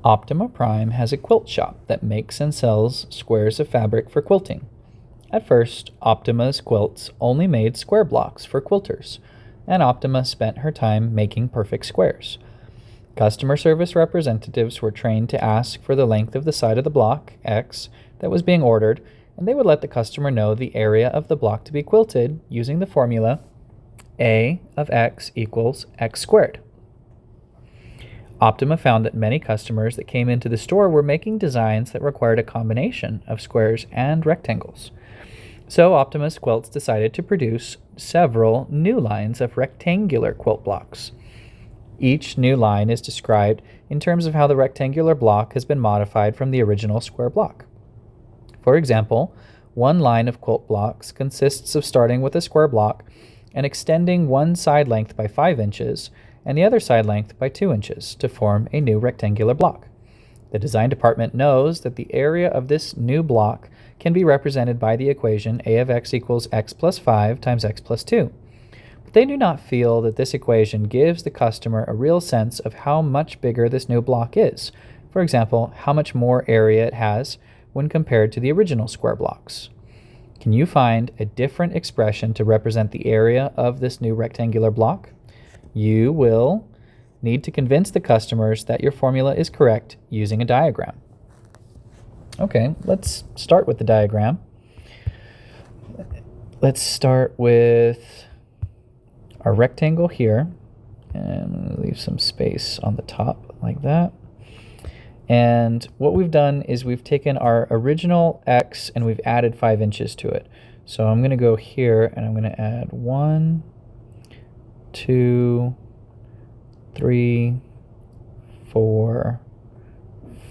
Optima Prime has a quilt shop that makes and sells squares of fabric for quilting. At first, Optima's quilts only made square blocks for quilters, and Optima spent her time making perfect squares. Customer service representatives were trained to ask for the length of the side of the block, X, that was being ordered, and they would let the customer know the area of the block to be quilted using the formula A of X equals X squared. Optima found that many customers that came into the store were making designs that required a combination of squares and rectangles. So Optima's Quilts decided to produce several new lines of rectangular quilt blocks. Each new line is described in terms of how the rectangular block has been modified from the original square block. For example, one line of quilt blocks consists of starting with a square block and extending one side length by 5 inches and the other side length by 2 inches to form a new rectangular block. The design department knows that the area of this new block can be represented by the equation A of x equals x plus 5 times x plus 2. But they do not feel that this equation gives the customer a real sense of how much bigger this new block is. For example, how much more area it has when compared to the original square blocks. Can you find a different expression to represent the area of this new rectangular block? You will need to convince the customers that your formula is correct using a diagram. Okay, let's start with the diagram. Let's start with our rectangle here, and leave some space on the top like that. And what we've done is we've taken our original X and we've added 5 inches to it. So I'm going to go here and I'm going to add 1, 2, 3, 4,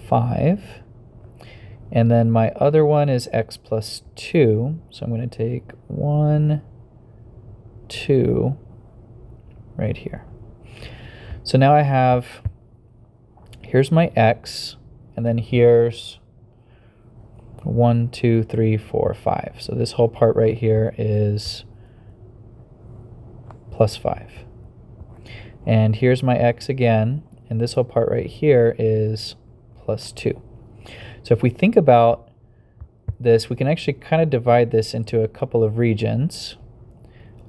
5. And then my other one is X plus 2. So I'm going to take 1, 2 right here. So now I have, here's my X, and then here's 1, 2, 3, 4, 5. So this whole part right here is plus 5. And here's my X again, and this whole part right here is plus 2. So if we think about this, we can actually kind of divide this into a couple of regions.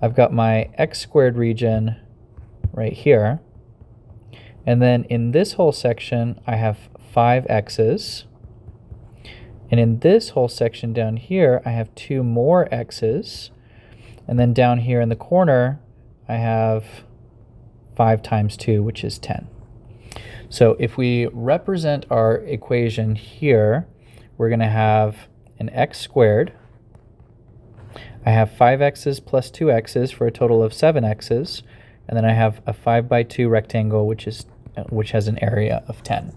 I've got my x squared region right here. And then in this whole section, I have 5 x's. And in this whole section down here, I have 2 more x's. And then down here in the corner, I have 5 times 2, which is 10. So if we represent our equation here, we're going to have an x squared. I have 5 x's plus 2 x's for a total of 7 x's. And then I have a 5 by 2 rectangle, which has an area of 10.